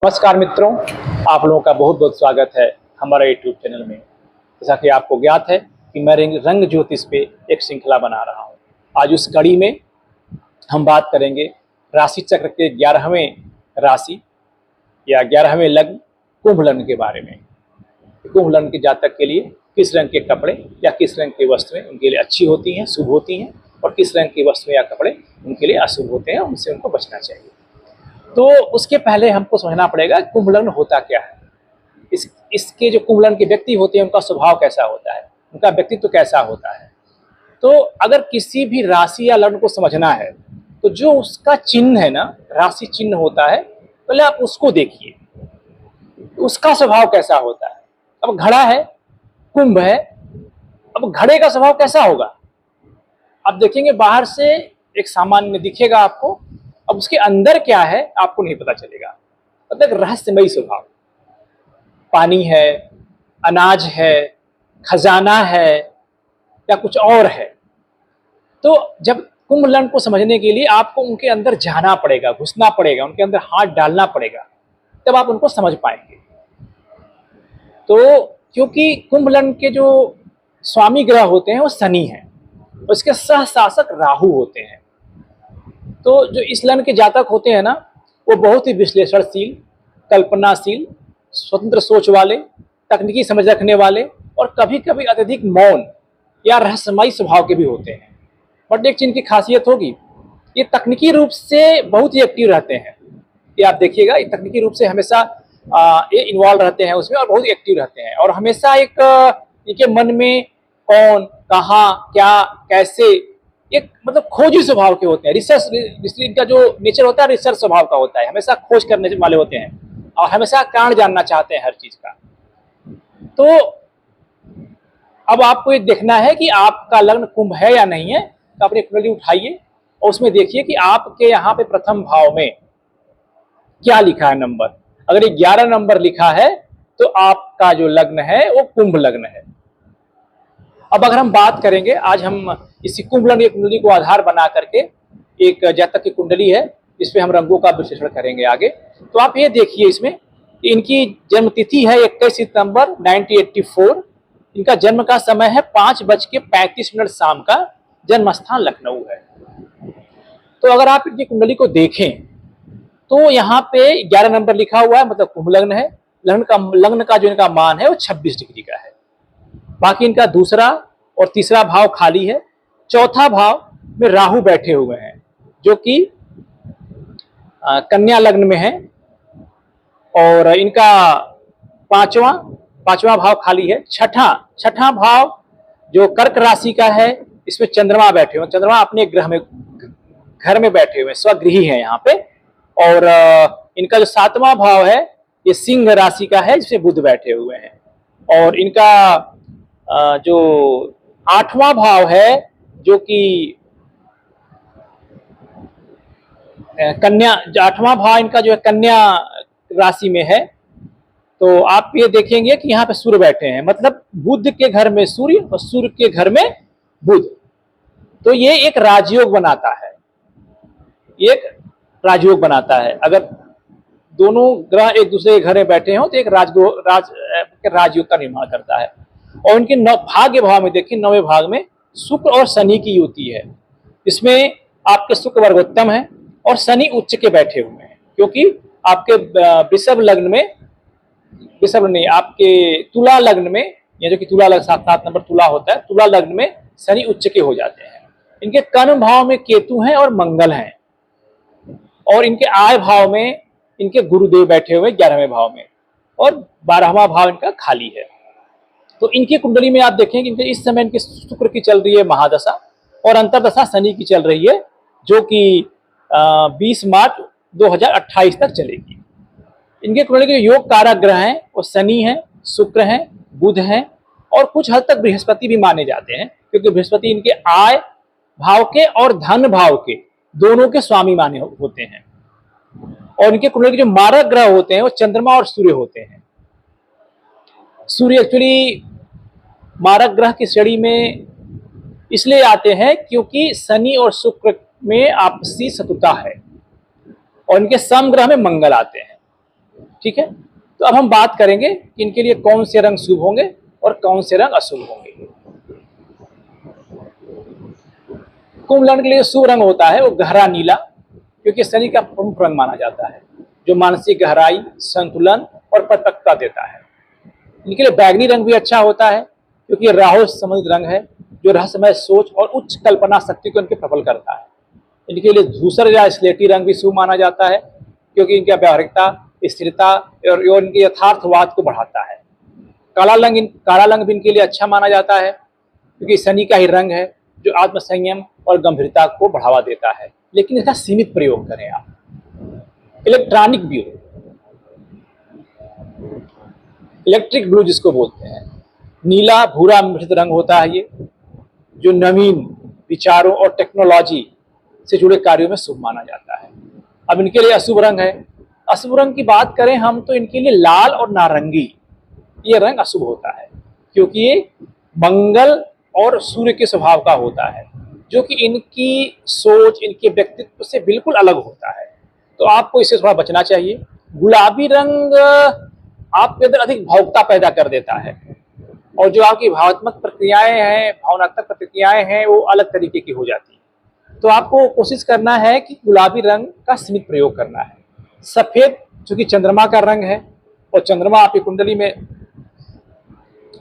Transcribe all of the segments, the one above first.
नमस्कार मित्रों, आप लोगों का बहुत बहुत स्वागत है हमारे यूट्यूब चैनल में। जैसा कि आपको ज्ञात है कि मैं रंग ज्योतिष पे एक श्रृंखला बना रहा हूँ। आज उस कड़ी में हम बात करेंगे राशि चक्र के 11वें राशि या 11वें लग्न कुंभ लग्न के बारे में। कुंभ लग्न के जातक के लिए किस रंग के कपड़े या किस रंग की वस्तुएं उनके लिए अच्छी होती हैं, शुभ होती हैं, और किस रंग की वस्तुएं या कपड़े उनके लिए अशुभ होते हैं, उनसे उनको बचना चाहिए। तो उसके पहले हमको समझना पड़ेगा कुंभ लग्न होता क्या है। इसके जो कुंभ लग्न के व्यक्ति होते हैं उनका स्वभाव कैसा होता है, उनका व्यक्तित्व कैसा होता है। तो अगर किसी भी राशि या लग्न को समझना है तो जो उसका चिन्ह है ना, राशि चिन्ह होता है, पहले आप उसको देखिए, उसका स्वभाव कैसा होता है। अब घड़ा है, कुंभ है, अब घड़े का स्वभाव कैसा होगा आप देखेंगे। बाहर से एक सामान्य दिखेगा आपको, अब उसके अंदर क्या है आपको नहीं पता चलेगा। मतलब रहस्यमयी स्वभाव, पानी है, अनाज है, खजाना है या कुछ और है। तो जब कुंभ लग्न को समझने के लिए आपको उनके अंदर जाना पड़ेगा, घुसना पड़ेगा, उनके अंदर हाथ डालना पड़ेगा, तब आप उनको समझ पाएंगे। तो क्योंकि कुंभ लग्न के जो स्वामी ग्रह होते हैं वो शनि हैं, उसके सह शासक राहु होते हैं। तो जो इस लग्न के जातक होते हैं ना, वो बहुत ही विश्लेषणशील, कल्पनाशील, स्वतंत्र सोच वाले, तकनीकी समझ रखने वाले और कभी कभी अत्यधिक मौन या रहस्यमयी स्वभाव के भी होते हैं। बट एक चीज की खासियत होगी, ये तकनीकी रूप से बहुत ही एक्टिव रहते हैं। ये आप देखिएगा, ये तकनीकी रूप से हमेशा ये इन्वॉल्व रहते हैं उसमें और बहुत एक्टिव रहते हैं। और हमेशा एक इनके मन में कौन, कहाँ, क्या, कैसे, एक मतलब खोजी स्वभाव के होते हैं। रिसर्च, इनका जो नेचर होता है रिसर्च स्वभाव का होता है, हमेशा खोज करने वाले होते हैं और हमेशा कारण जानना चाहते हैं हर चीज का। तो अब आपको ये देखना है कि आपका लग्न कुंभ है या नहीं है। तो अपनी कुंडली उठाइए और उसमें देखिए कि आपके यहाँ पे प्रथम भाव में क्या लिखा है नंबर। अगर ये 11 नंबर लिखा है तो आपका जो लग्न है वो कुंभ लग्न है। अब अगर हम बात करेंगे, आज हम इसी कुंभ लग्न की कुंडली को आधार बना करके, एक जातक की कुंडली है, इस पे हम रंगों का विश्लेषण करेंगे आगे। तो आप ये देखिए इसमें कि इनकी जन्म तिथि है 21 सितंबर 1984। इनका जन्म का समय है 5:35 शाम का। जन्म स्थान लखनऊ है। तो अगर आप इनकी कुंडली को देखें तो यहाँ पे 11 नंबर लिखा हुआ है, मतलब कुंभ लग्न है। लग्न का जो इनका मान है वो 26 डिग्री का है। बाकी इनका दूसरा और तीसरा भाव खाली है। चौथा भाव में राहु बैठे हुए हैं जो कि कन्या लग्न में है। और इनका पांचवा भाव खाली है। छठा भाव जो कर्क राशि का है, इसमें चंद्रमा बैठे हुए। चंद्रमा अपने घर में बैठे हुए, स्वगृही है यहाँ पे। और इनका जो 7वां भाव है ये सिंह राशि का है, जिसमें बुध बैठे हुए हैं। और इनका जो 8वां भाव है जो कि कन्या, 8वां भाव इनका जो है कन्या राशि में है। तो आप ये देखेंगे कि यहाँ पे सूर्य बैठे हैं, मतलब बुध के घर में सूर्य और सूर्य के घर में बुध। तो ये एक राजयोग बनाता है, एक राजयोग बनाता है। अगर दोनों ग्रह एक दूसरे के घर में बैठे हो तो एक राजयोग का निर्माण करता है। और इनके भाग्य भाव में देखिए, 9वें भाग में शुक्र और शनि की युति है। इसमें आपके शुक्र वर्गोत्तम है और शनि उच्च के बैठे हुए हैं, क्योंकि आपके वृषभ लग्न में, वृषभ नहीं, आपके तुला लग्न में, ये जो कि तुला लग्न 7 नंबर तुला होता है, तुला लग्न में शनि उच्च के हो जाते हैं। इनके कर्म भाव में केतु हैं और मंगल हैं। और इनके आय भाव में इनके गुरुदेव बैठे हुए 11वें भाव में, और 12वां भाव इनका खाली है। तो इनकी कुंडली में आप देखेंगे इनके इस समय इनके शुक्र की चल रही है महादशा और अंतरदशा शनि की चल रही है, जो कि 20 मार्च 2028 तक चलेगी। इनके कुंडली के योग कारक ग्रह हैं वो शनि हैं, शुक्र हैं, बुध हैं और कुछ हद तक बृहस्पति भी माने जाते हैं, क्योंकि बृहस्पति इनके आय भाव के और धन भाव के दोनों के स्वामी माने होते हैं। और इनके कुंडली के जो मारक ग्रह होते हैं वो चंद्रमा और सूर्य होते हैं। सूर्य एक्चुअली मारक ग्रह की श्रेणी में इसलिए आते हैं क्योंकि शनि और शुक्र में आपसी शत्रुता है, और इनके सम ग्रह में मंगल आते हैं। ठीक है, तो अब हम बात करेंगे कि इनके लिए कौन से रंग शुभ होंगे और कौन से रंग अशुभ होंगे। कुंभ लग्न के लिए शुभ रंग होता है वो गहरा नीला, क्योंकि शनि का प्रमुख रंग माना जाता है, जो मानसिक गहराई, संतुलन और परिपक्वता देता है। इनके लिए बैगनी रंग भी अच्छा होता है, क्योंकि राहु से संबंधित रंग है, जो रहस्यमय सोच और उच्च कल्पना शक्ति को इनके प्रबल करता है। इनके लिए धूसर या स्लेटी रंग भी शुभ माना जाता है, क्योंकि इनकी व्यावहारिकता, स्थिरता और इनके यथार्थवाद को बढ़ाता है। काला रंग भी इनके लिए अच्छा माना जाता है, क्योंकि शनि का ही रंग है, जो आत्मसंयम और गंभीरता को बढ़ावा देता है, लेकिन इसका सीमित प्रयोग करें आप। इलेक्ट्रॉनिक ब्लू, इलेक्ट्रिक ब्लू जिसको बोलते हैं, नीला भूरा मिश्रित रंग होता है ये, जो नवीन विचारों और टेक्नोलॉजी से जुड़े कार्यों में शुभ माना जाता है। अब इनके लिए अशुभ रंग है। अशुभ रंग की बात करें हम तो इनके लिए लाल और नारंगी ये रंग अशुभ होता है, क्योंकि ये मंगल और सूर्य के स्वभाव का होता है, जो कि इनकी सोच, इनके व्यक्तित्व से बिल्कुल अलग होता है, तो आपको इससे थोड़ा बचना चाहिए। गुलाबी रंग आपके अंदर अधिक भावुकता पैदा कर देता है, और जो आपकी भावनात्मक प्रक्रियाएं हैं, भावनात्मक प्रतिक्रियाएं हैं, वो अलग तरीके की हो जाती है। तो आपको कोशिश करना है कि गुलाबी रंग का सीमित प्रयोग करना है। सफेद चूंकि चंद्रमा का रंग है और चंद्रमा आपकी कुंडली में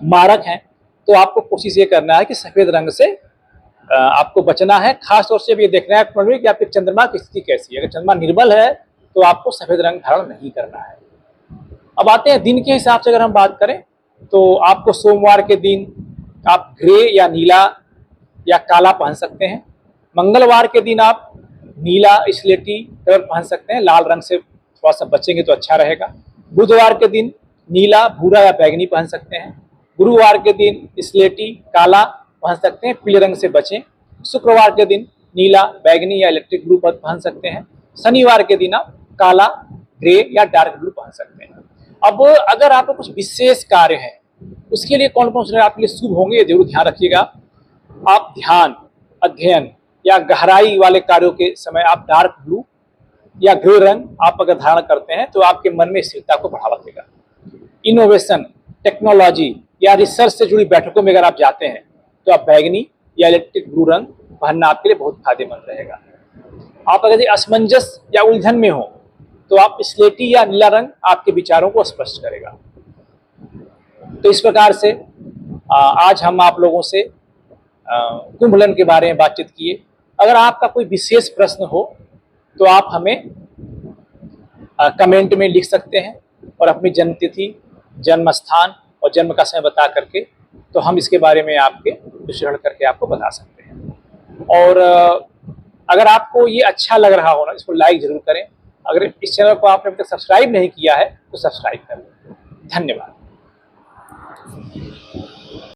मारक है, तो आपको कोशिश ये करना है कि सफेद रंग से आपको बचना है। खास तौर से ये देखना है कुंडली कि आपके चंद्रमा की स्थिति कैसी है। अगर चंद्रमा निर्बल है तो आपको सफेद रंग धारण नहीं करना है। अब आते हैं दिन के हिसाब से, अगर हम बात करें तो आपको सोमवार के दिन आप ग्रे या नीला या काला पहन सकते हैं। मंगलवार के दिन आप नीला स्लेटी कलर पहन सकते हैं, लाल रंग से थोड़ा सा बचेंगे तो अच्छा रहेगा। बुधवार के दिन नीला, भूरा या बैगनी पहन सकते हैं। गुरुवार के दिन स्लेटी, काला पहन सकते हैं, पीले रंग से बचें। शुक्रवार के दिन नीला, बैगनी या इलेक्ट्रिक ब्लू पहन सकते हैं। शनिवार के दिन आप काला, ग्रे या डार्क ब्लू पहन सकते हैं। अब अगर आपको कुछ विशेष कार्य है, उसके लिए कौन कौन से आपके लिए शुभ होंगे, ये जरूर ध्यान रखिएगा। आप ध्यान, अध्ययन या गहराई वाले कार्यों के समय आप डार्क ब्लू या ग्रे रंग आप अगर धारण करते हैं तो आपके मन में स्थिरता को बढ़ावा देगा। इनोवेशन, टेक्नोलॉजी या रिसर्च से जुड़ी बैठकों में अगर आप जाते हैं तो आप बैगनी या इलेक्ट्रिक ब्लू रंग पहनना आपके लिए बहुत फायदेमंद रहेगा। आप अगर असमंजस या उलझन में हो तो आप स्लेटी या नीला रंग आपके विचारों को स्पष्ट करेगा। तो इस प्रकार से आज हम आप लोगों से कुंभ लग्न के बारे में बातचीत किए। अगर आपका कोई विशेष प्रश्न हो तो आप हमें कमेंट में लिख सकते हैं, और अपनी जन्मतिथि, जन्म स्थान और जन्म का समय बता करके तो हम इसके बारे में आपके विश्लेषण करके आपको बता सकते हैं। और अगर आपको ये अच्छा लग रहा हो ना, इसको लाइक जरूर करें। अगर इस चैनल को आपने अभी तक सब्सक्राइब नहीं किया है तो सब्सक्राइब करें। धन्यवाद।